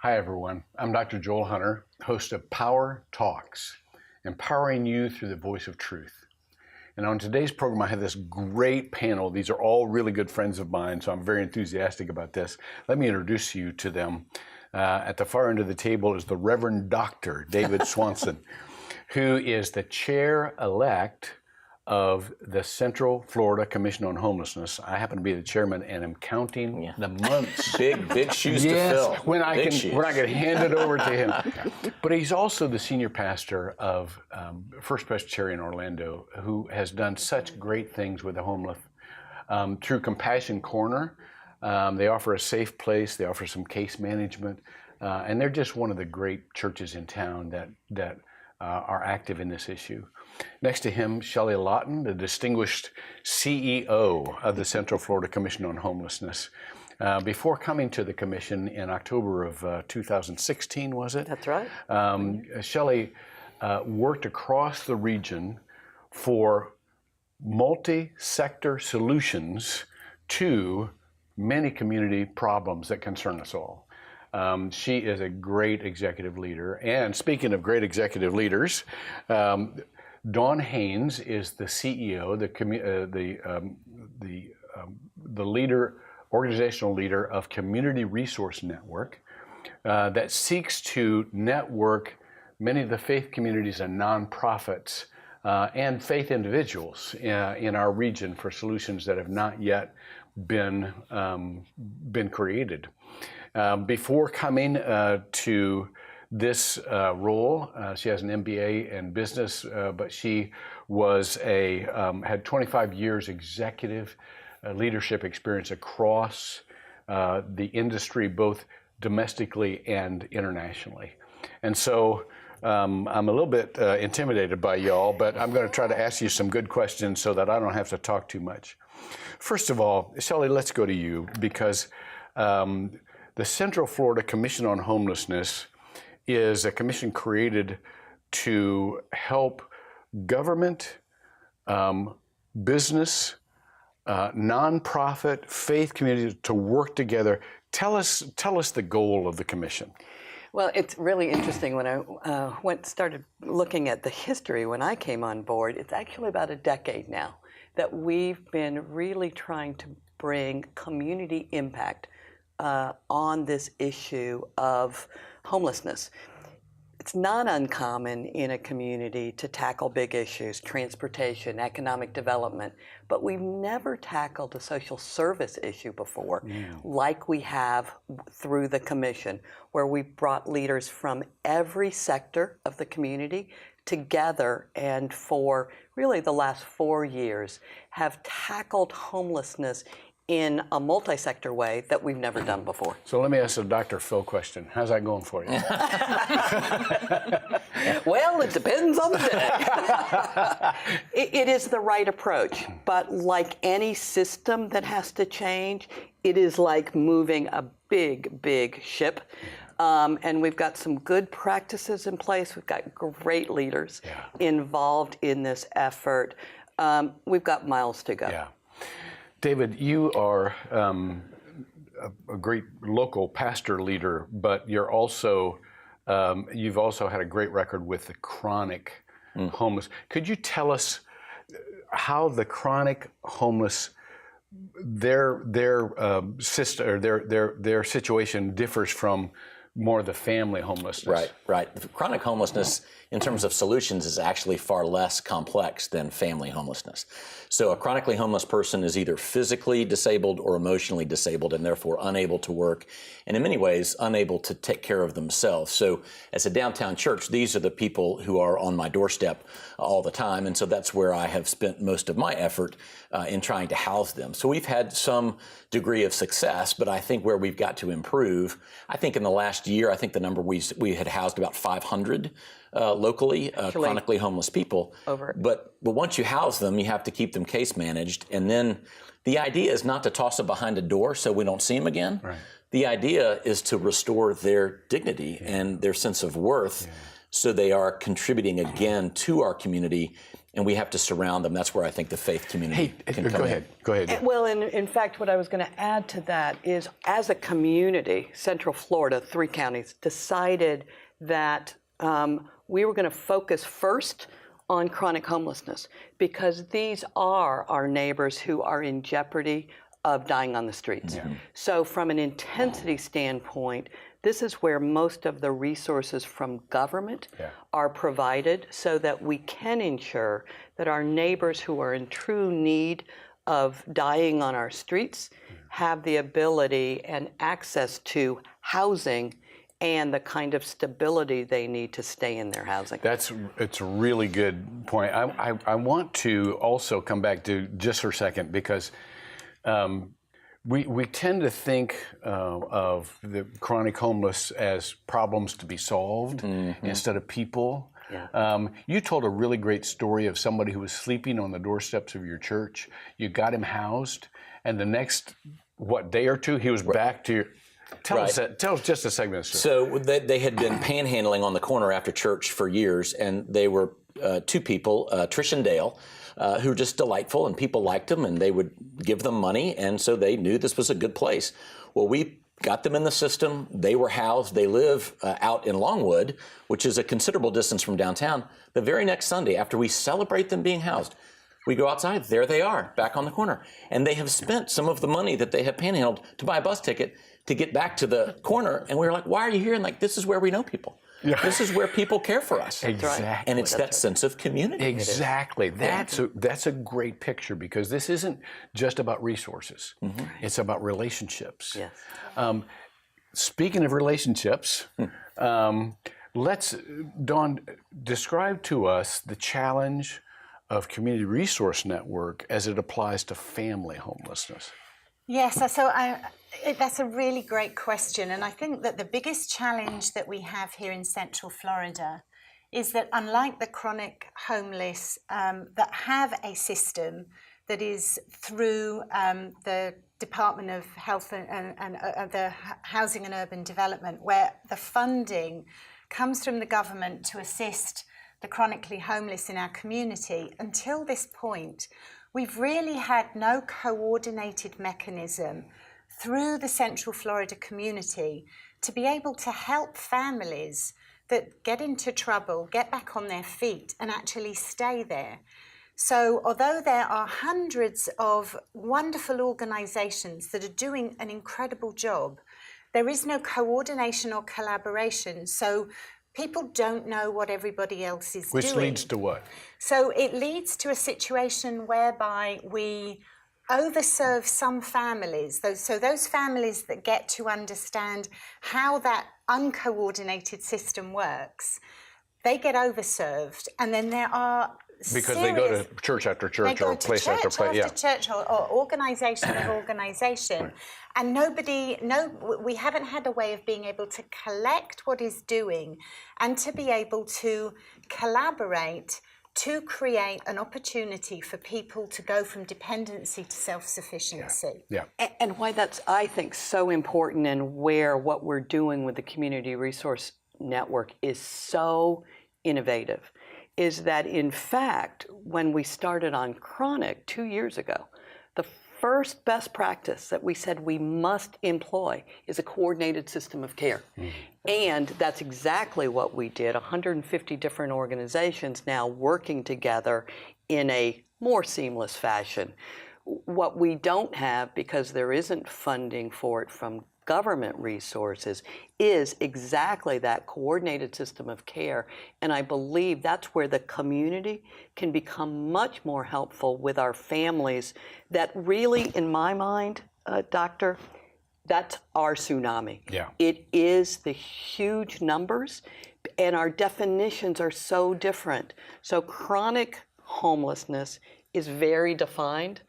Hi, everyone. I'm Dr. Joel Hunter, host of Power Talks, empowering you through the voice of truth. And on today's program, I have this great panel. These are all really good friends of mine, so I'm very enthusiastic about this. Let me introduce you to them. At the far end of the table is the Reverend Dr. David Swanson, who is the chair-elect of the Central Florida Commission on Homelessness. I happen to be the chairman, and I'm counting the months. Big shoes to fill. When I can hand it over to him. But he's also the senior pastor of First Presbyterian Orlando, who has done such great things with the homeless. Through Compassion Corner, they offer a safe place. They offer some case management, and they're just one of the great churches in town that are active in this issue. Next to him, Shelley Lawton, the distinguished CEO of the Central Florida Commission on Homelessness. Before coming to the commission in October of 2016, was it? That's right. Shelley worked across the region for multi-sector solutions to many community problems that concern us all. She is a great executive leader. And speaking of great executive leaders, Dawn Haynes is the CEO, the leader, organizational leader of Community Resource Network that seeks to network many of the faith communities and nonprofits and faith individuals in our region for solutions that have not yet been created. Before coming to this role, she has an MBA in business, but she was had 25 years executive leadership experience across the industry, both domestically and internationally. And so I'm a little bit intimidated by y'all, but I'm going to try to ask you some good questions so that I don't have to talk too much. First of all, Shelley, let's go to you, because the Central Florida Commission on Homelessness is a commission created to help government, business, nonprofit, faith communities to work together. Tell us the goal of the commission. Well, it's really interesting. When I started looking at the history when I came on board, it's actually about a decade now that we've been really trying to bring community impact on this issue of homelessness. It's not uncommon in a community to tackle big issues, transportation, economic development, but we've never tackled a social service issue before, like we have through the commission, where we brought leaders from every sector of the community together, and for really the last 4 years have tackled homelessness in a multi-sector way that we've never done before. So let me ask a Dr. Phil question. How's that going for you? Well, it depends on the day. It is the right approach, but like any system that has to change, it is like moving a big ship. And we've got some good practices in place. We've got great leaders involved in this effort. We've got miles to go. Yeah. David, you are a great local pastor leader, but you've also had a great record with the chronic homeless. Could you tell us how the chronic homeless, their situation differs from more the family homelessness? Right. The chronic homelessness, in terms of solutions, is actually far less complex than family homelessness. So a chronically homeless person is either physically disabled or emotionally disabled, and therefore unable to work, and in many ways unable to take care of themselves. So as a downtown church, these are the people who are on my doorstep all the time, and so that's where I have spent most of my effort in trying to house them. So we've had some degree of success, but I think where we've got to improve, I think in the last year, I think the number we had housed about 500 locally, chronically homeless people. But once you house them, you have to keep them case managed. And then the idea is not to toss them behind a door so we don't see them again. Right. The idea is to restore their dignity and their sense of worth so they are contributing again to our community and we have to surround them. That's where I think the faith community can come in. Go ahead. Well, in fact, what I was going to add to that is, as a community, Central Florida, 3 counties, decided that we were going to focus first on chronic homelessness, because these are our neighbors who are in jeopardy of dying on the streets. Yeah. So from an intensity standpoint, this is where most of the resources from government are provided, so that we can ensure that our neighbors who are in true need of dying on our streets have the ability and access to housing and the kind of stability they need to stay in their housing. It's a really good point. I want to also come back to just for a second, because we tend to think of the chronic homeless as problems to be solved instead of people. Yeah. You told a really great story of somebody who was sleeping on the doorsteps of your church. You got him housed, and the next, day or two, he was back to your... Tell us just a segment. So they had been panhandling on the corner after church for years, and they were 2 people, Trish and Dale, who were just delightful, and people liked them, and they would give them money, and so they knew this was a good place. Well, we got them in the system. They were housed. They live out in Longwood, which is a considerable distance from downtown. The very next Sunday, after we celebrate them being housed, we go outside. There they are, back on the corner. And they have spent some of the money that they have panhandled to buy a bus ticket to get back to the corner. And we were like, why are you here? And like, this is where we know people. Yeah. This is where people care for us. Exactly. And it's that sense of community. Exactly. That's a great picture, because this isn't just about resources. It's about relationships. Yes. Speaking of relationships, let's, Dawn, describe to us the challenge of Community Resource Network as it applies to family homelessness. Yes, that's a really great question. And I think that the biggest challenge that we have here in Central Florida is that, unlike the chronic homeless that have a system that is through the Department of Health and the Housing and Urban Development, where the funding comes from the government to assist the chronically homeless in our community, until this point, we've really had no coordinated mechanism through the Central Florida community to be able to help families that get into trouble, get back on their feet, and actually stay there. So although there are hundreds of wonderful organizations that are doing an incredible job, there is no coordination or collaboration. So people don't know what everybody else is doing. Which leads to what? So it leads to a situation whereby we overserve some families. Those families that get to understand how that uncoordinated system works, they get overserved. And then there are because they go to church after church or place after place, church or organization of organization, and we haven't had a way of being able to collect what is doing and to be able to collaborate to create an opportunity for people to go from dependency to self-sufficiency. Yeah. And why that's, I think, so important, and where what we're doing with the Community Resource Network is so innovative, is that, in fact, when we started on chronic 2 years ago, the first best practice that we said we must employ is a coordinated system of care. And that's exactly what we did. 150 different organizations now working together in a more seamless fashion. What we don't have, because there isn't funding for it from government resources, is exactly that coordinated system of care. And I believe that's where the community can become much more helpful with our families that really, in my mind, Doctor, that's our tsunami. Yeah. It is the huge numbers, and our definitions are so different. So chronic homelessness is very defined.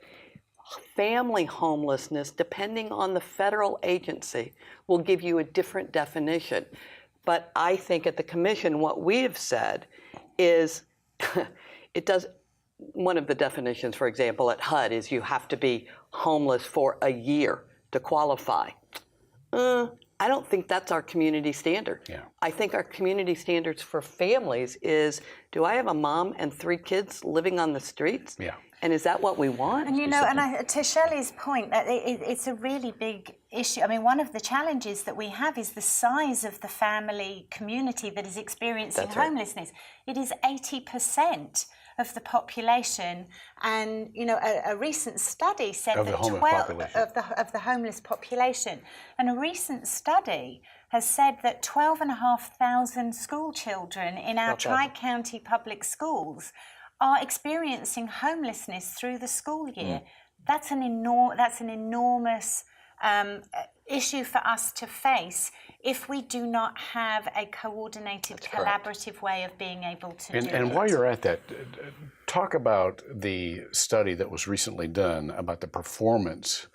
Family homelessness, depending on the federal agency, will give you a different definition. But I think at the commission, what we have said is one of the definitions, for example, at HUD is you have to be homeless for a year to qualify. I don't think that's our community standard. Yeah. I think our community standards for families is, do I have a mom and 3 kids living on the streets? Yeah. And is that what we want? And to Shelley's point, that it's a really big issue. I mean, one of the challenges that we have is the size of the family community that is experiencing homelessness. It is 80% of the population, and a recent study said that 12 of the homeless population, and a recent study has said that 12,500 school children in our Tri-County public schools are experiencing homelessness through the school year. That's an enormous issue for us to face if we do not have a coordinated, collaborative way of being able to do it. And while you're at that, talk about the study that was recently done about the performance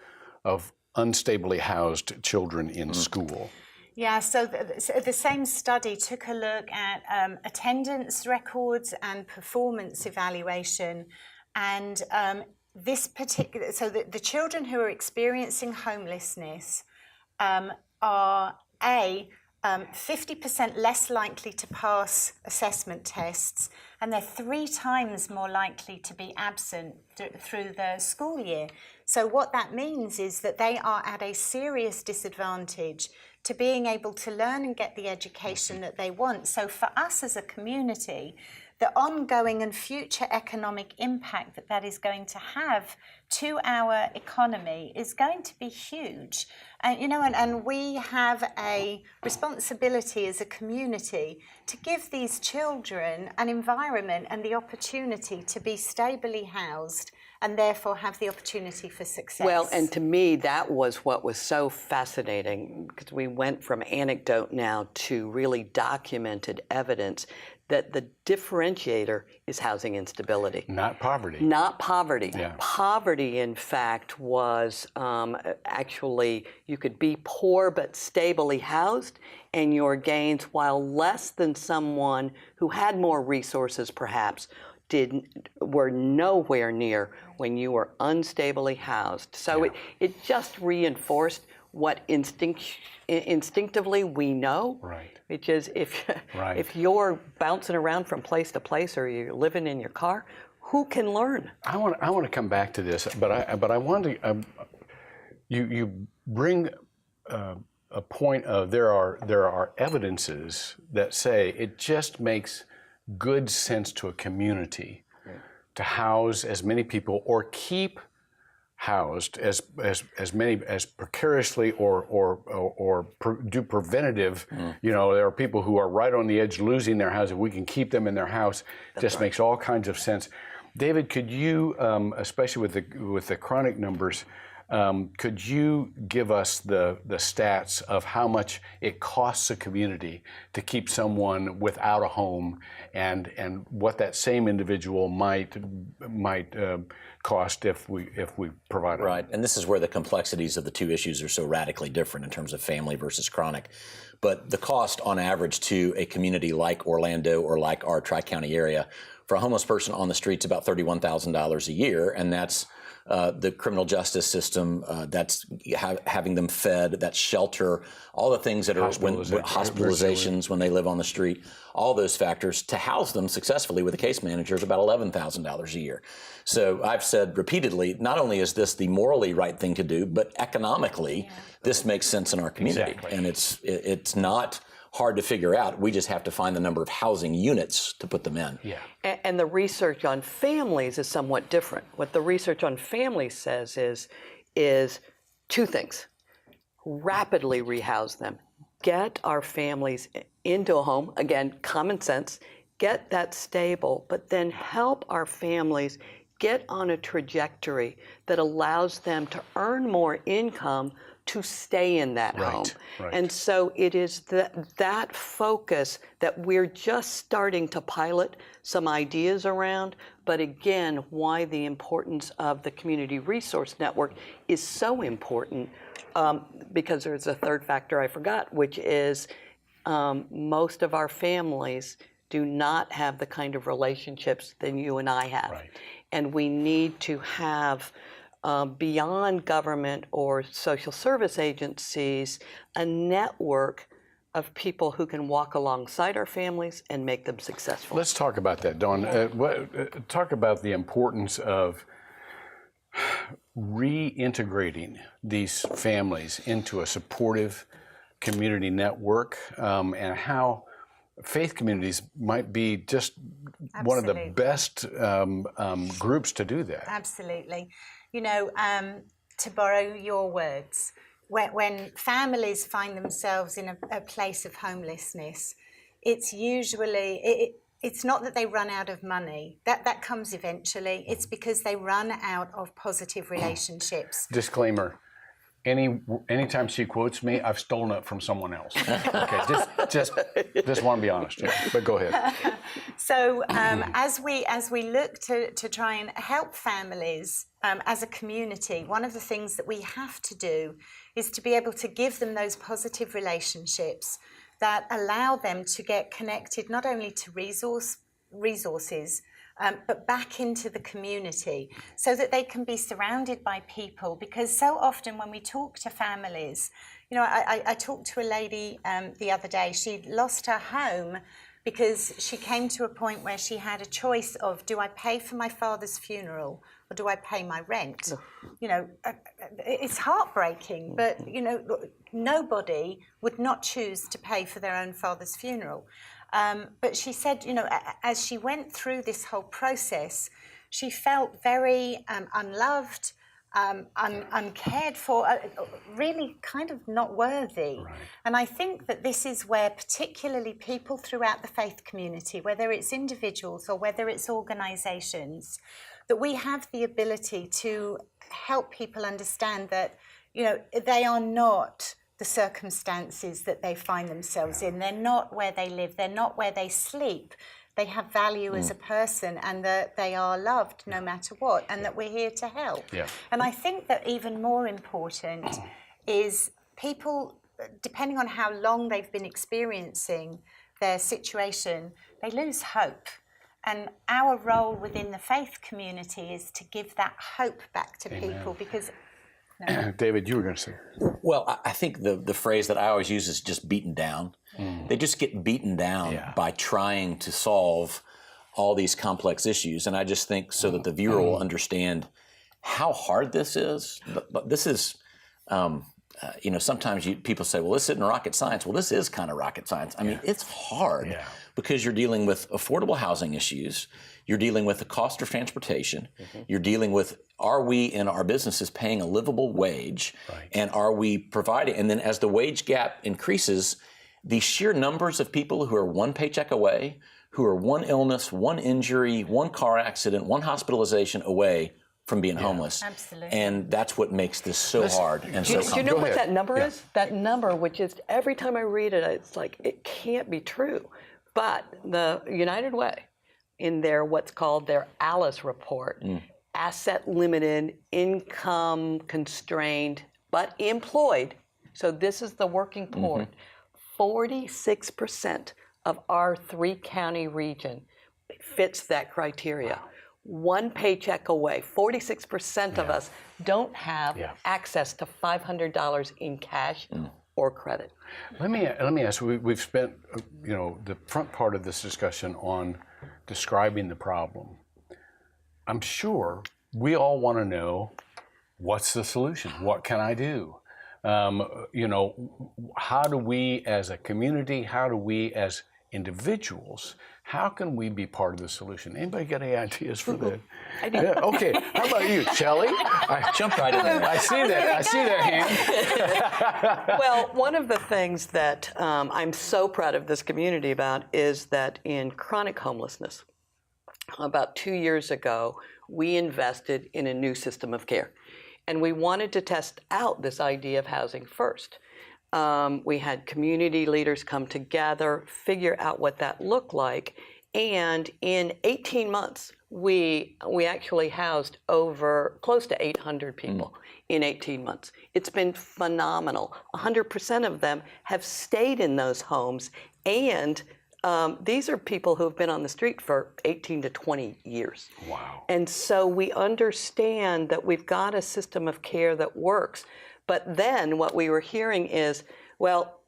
of unstably housed children in school. Yeah, so the same study took a look at attendance records and performance evaluation, and the children who are experiencing homelessness are 50% less likely to pass assessment tests, and they're 3 times more likely to be absent through the school year. So what that means is that they are at a serious disadvantage to being able to learn and get the education that they want. So for us as a community, the ongoing and future economic impact that is going to have to our economy is going to be huge. And we have a responsibility as a community to give these children an environment and the opportunity to be stably housed and therefore have the opportunity for success. Well, and to me, that was what was so fascinating, because we went from anecdote now to really documented evidence that the differentiator is housing instability. Not poverty. Not poverty. Yeah. Poverty, in fact, was actually, you could be poor but stably housed, and your gains, while less than someone who had more resources perhaps, were nowhere near when you were unstably housed. So it just reinforced what instinctively we know, which is if you're bouncing around from place to place or you're living in your car, who can learn? I want to come back to this, but I want to. You bring a point of there are evidences that say it just makes good sense to a community to house as many people or keep housed as many as precariously or do preventative. There are people who are right on the edge losing their house. If we can keep them in their house, just makes all kinds of sense. David, could you, especially with the chronic numbers, could you give us the stats of how much it costs a community to keep someone without a home, and what that same individual might cost if we provide it? Right, and this is where the complexities of the two issues are so radically different in terms of family versus chronic. But the cost on average to a community like Orlando or like our Tri-County area for a homeless person on the streets about $31,000 a year, and that's the criminal justice system, that's having them fed, that's shelter, all the things that are hospitalizations when they live on the street, all those factors to house them successfully with a case manager is about $11,000 a year. So I've said repeatedly, not only is this the morally right thing to do, but economically, this makes sense in our community. Exactly. And it's not hard to figure out. We just have to find the number of housing units to put them in. Yeah. And the research on families is somewhat different. What the research on families says is 2 things. Rapidly rehouse them. Get our families into a home. Again, common sense. Get that stable, but then help our families get on a trajectory that allows them to earn more income to stay in that home. Right. And so it is that focus that we're just starting to pilot some ideas around, but again, why the importance of the Community Resource Network is so important, because there's a third factor I forgot, which is most of our families do not have the kind of relationships that you and I have. Right. And we need to have beyond government or social service agencies, a network of people who can walk alongside our families and make them successful. Let's talk about that, Dawn. Talk about the importance of reintegrating these families into a supportive community network, and how faith communities might be just one of the best groups to do that. Absolutely. You know, to borrow your words, when families find themselves in a place of homelessness, it's usually, it's not that they run out of money. That comes eventually. It's because they run out of positive relationships. Disclaimer. Anytime she quotes me, I've stolen it from someone else. Okay, just want to be honest here, but go ahead. So as we look to try and help families as a community, one of the things that we have to do is to be able to give them those positive relationships that allow them to get connected not only to resources, but back into the community so that they can be surrounded by people. Because so often when we talk to families, you know, I talked to a lady the other day. She'd lost her home because she came to a point where she had a choice of, do I pay for my father's funeral or do I pay my rent? You know, it's heartbreaking, but, you know, nobody would not choose to pay for their own father's funeral. But she said, you know, as she went through this whole process, she felt very unloved, uncared for, really kind of not worthy. Right. And I think that this is where particularly people throughout the faith community, whether it's individuals or whether it's organizations, that we have the ability to help people understand that, you know, they are not the circumstances that they find themselves in. They're not where they live. They're not where they sleep. They have value as a person, and that they are loved no matter what, and that we're here to help. Yeah. And I think that even more important is people, depending on how long they've been experiencing their situation, they lose hope. And our role within the faith community is to give that hope back to people, because David, you were going to say. Well, I think the phrase that I always use is just beaten down. They just get beaten down by trying to solve all these complex issues. And I just think so that the viewer will understand how hard this is. But this is, you know, sometimes people say, well, this isn't rocket science. Well, this is kind of rocket science. I mean, it's hard because you're dealing with affordable housing issues. You're dealing with the cost of transportation. You're dealing with, are we in our businesses paying a livable wage? Right. And are we providing? And then as the wage gap increases, the sheer numbers of people who are one paycheck away, who are one illness, one injury, one car accident, one hospitalization away from being homeless. Absolutely. And that's what makes this so hard and so complex. Do you know what that number is? That number, which is every time I read it, it's like, it can't be true. But the United Way, in their what's called their ALICE report, asset limited, income constrained, but employed. So this is the working poor. 46% of our 3-county region fits that criteria. Wow. One paycheck away. 46% of us don't have access to $500 in cash or credit. Let me ask. We've spent the front part of this discussion on describing the problem. I'm sure we all want to know, what's the solution? What can I do? How do we as a community, how do we as individuals, how can we be part of the solution? Anybody got any ideas for that? I do. Yeah, okay, how about you, Shelley? I jumped right in there. I see that hand. Well, one of the things that I'm so proud of this community about is that in chronic homelessness, about 2 years ago, we invested in a new system of care. And we wanted to test out this idea of housing first. We had community leaders come together, figure out what that looked like, and in 18 months, we actually housed over close to 800 people in 18 months. It's been phenomenal. 100% of them have stayed in those homes, and these are people who have been on the street for 18 to 20 years. Wow. And so we understand that we've got a system of care that works. But then what we were hearing is, well,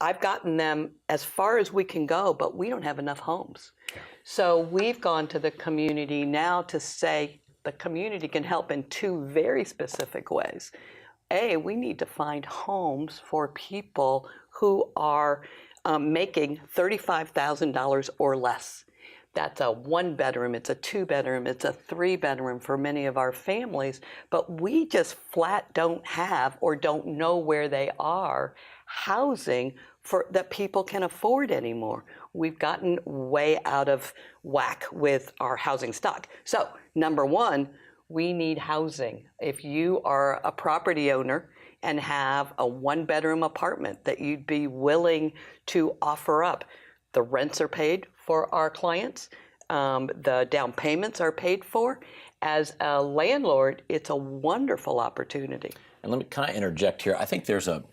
I've gotten them as far as we can go, but we don't have enough homes. Yeah. So we've gone to the community now to say the community can help in two very specific ways. A, we need to find homes for people who are making $35,000 or less. That's a 1-bedroom, it's a 2-bedroom, it's a 3-bedroom for many of our families, but we just flat don't have or don't know where they are housing for that people can afford anymore. We've gotten way out of whack with our housing stock. So, number one, we need housing. If you are a property owner and have a 1-bedroom apartment that you'd be willing to offer up, the rents are paid for our clients, the down payments are paid for. As a landlord, it's a wonderful opportunity. And can I interject here? I think there's a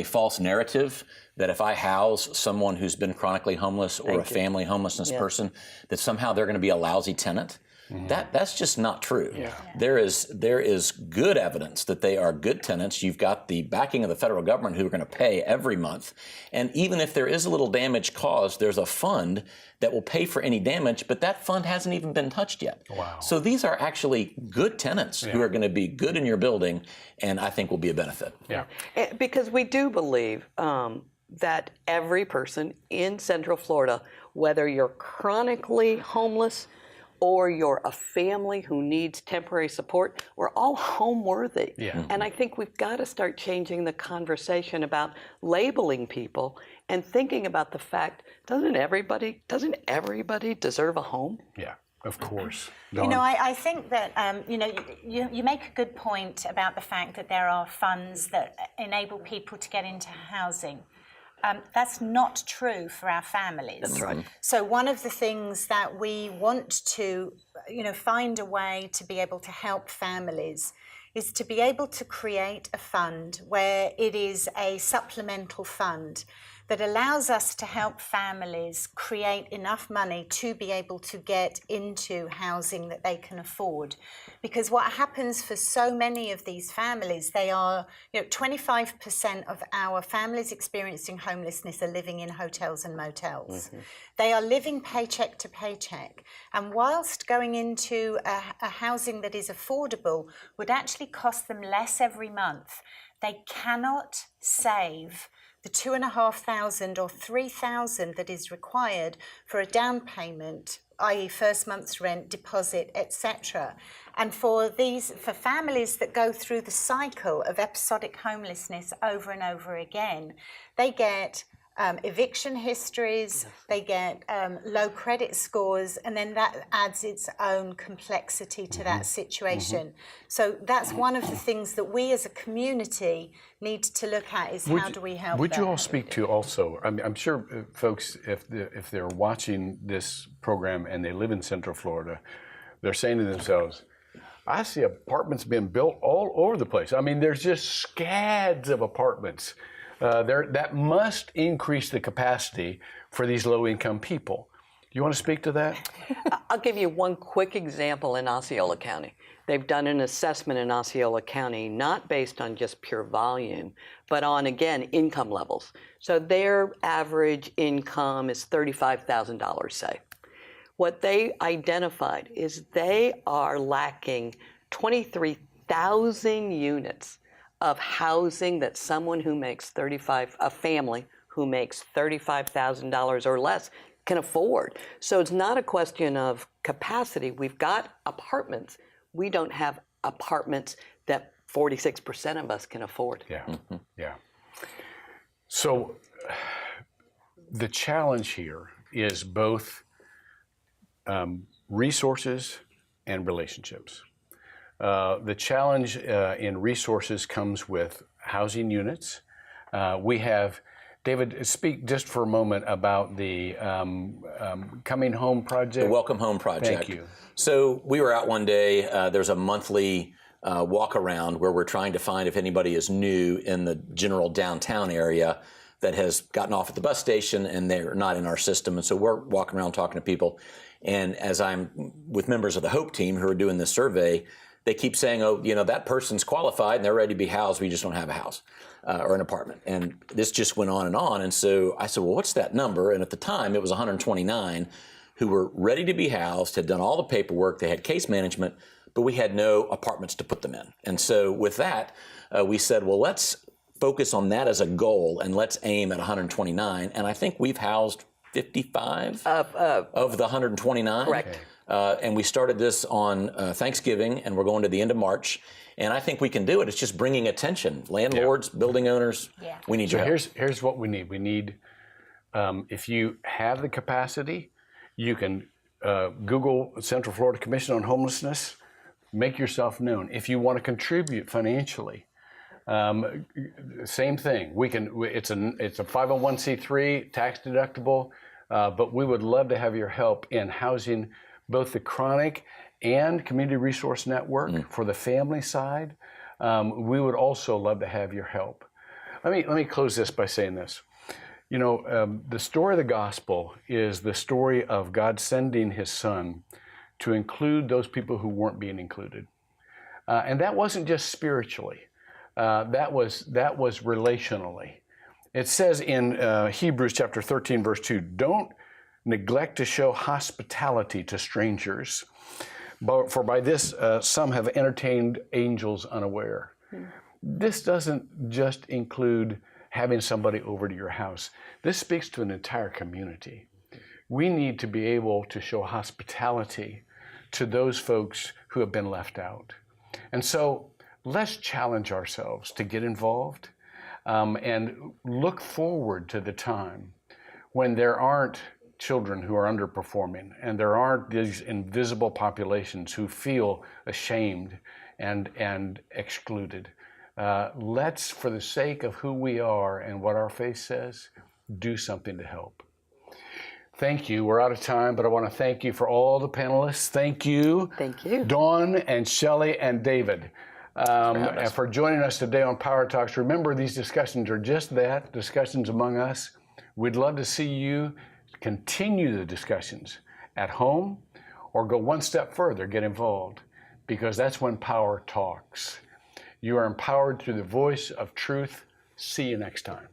false narrative that if I house someone who's been chronically homeless or a family homelessness person, that somehow they're going to be a lousy tenant. Mm-hmm. That's just not true. Yeah. There is good evidence that they are good tenants. You've got the backing of the federal government who are going to pay every month. And even if there is a little damage caused, there's a fund that will pay for any damage, but that fund hasn't even been touched yet. Wow. So these are actually good tenants who are going to be good in your building, and I think will be a benefit. Yeah. Because we do believe that every person in Central Florida, whether you're chronically homeless or you're a family who needs temporary support, we're all home worthy. Yeah. And I think we've got to start changing the conversation about labeling people and thinking about the fact, doesn't everybody deserve a home? Yeah, of course. You know, I think that, you make a good point about the fact that there are funds that enable people to get into housing. That's not true for our families. That's right. So one of the things that we want to, find a way to be able to help families is to be able to create a fund where it is a supplemental fund that allows us to help families create enough money to be able to get into housing that they can afford. Because what happens for so many of these families, they are, 25% of our families experiencing homelessness are living in hotels and motels. Mm-hmm. They are living paycheck to paycheck. And whilst going into a housing that is affordable would actually cost them less every month, they cannot save the $2,500 or $3,000 that is required for a down payment, i.e. first month's rent, deposit, etc. And for families that go through the cycle of episodic homelessness over and over again, they get eviction histories, they get low credit scores, and then that adds its own complexity to that situation. Mm-hmm. So that's one of the things that we as a community need to look at is how do we help Would them? you all speak to also, I'm sure folks, if they're watching this program and they live in Central Florida, they're saying to themselves, I see apartments being built all over the place. I mean, there's just scads of apartments. That must increase the capacity for these low-income people. You want to speak to that? I'll give you one quick example in Osceola County. They've done an assessment in Osceola County, not based on just pure volume, but on, again, income levels. So their average income is $35,000, say. What they identified is they are lacking 23,000 units of housing that someone who makes a family who makes $35,000 or less can afford. So it's not a question of capacity. We've got apartments. We don't have apartments that 46% of us can afford. Yeah, yeah. So the challenge here is both resources and relationships. The challenge in resources comes with housing units. We have, David, speak just for a moment about the Coming Home Project. The Welcome Home Project. Thank you. So we were out one day, there's a monthly walk around where we're trying to find if anybody is new in the general downtown area that has gotten off at the bus station and they're not in our system. And so we're walking around talking to people. And as I'm with members of the HOPE team who are doing this survey, they keep saying, oh, that person's qualified and they're ready to be housed. We just don't have a house or an apartment. And this just went on. And so I said, well, what's that number? And at the time, it was 129 who were ready to be housed, had done all the paperwork, they had case management, but we had no apartments to put them in. And so with that, we said, well, let's focus on that as a goal and let's aim at 129. And I think we've housed 55 of the 129. Correct. And we started this on Thanksgiving, and we're going to the end of March. And I think we can do it. It's just bringing attention. Landlords, building owners, we need your help. Here's what we need. We need, if you have the capacity, you can Google Central Florida Commission on Homelessness, make yourself known. If you want to contribute financially, same thing. We can. It's a 501c3, tax deductible, but we would love to have your help in housing both the chronic and community resource network for the family side. We would also love to have your help. Let me close this by saying this. The story of the gospel is the story of God sending his son to include those people who weren't being included. And that wasn't just spiritually. That was relationally. It says in Hebrews chapter 13, verse 2, don't neglect to show hospitality to strangers, for by this some have entertained angels unaware. This doesn't just include having somebody over to your house. This speaks to an entire community. We need to be able to show hospitality to those folks who have been left out. And so let's challenge ourselves to get involved and look forward to the time when there aren't children who are underperforming and there aren't these invisible populations who feel ashamed and excluded. Let's, for the sake of who we are and what our faith says, do something to help. Thank you. We're out of time, but I want to thank you for all the panelists. Thank you. Thank you. Dawn and Shelley and David. And for joining us today on Power Talks. Remember, these discussions are just that, discussions among us. We'd love to see you continue the discussions at home or go one step further, get involved, because that's when power talks. You are empowered through the voice of truth. See you next time.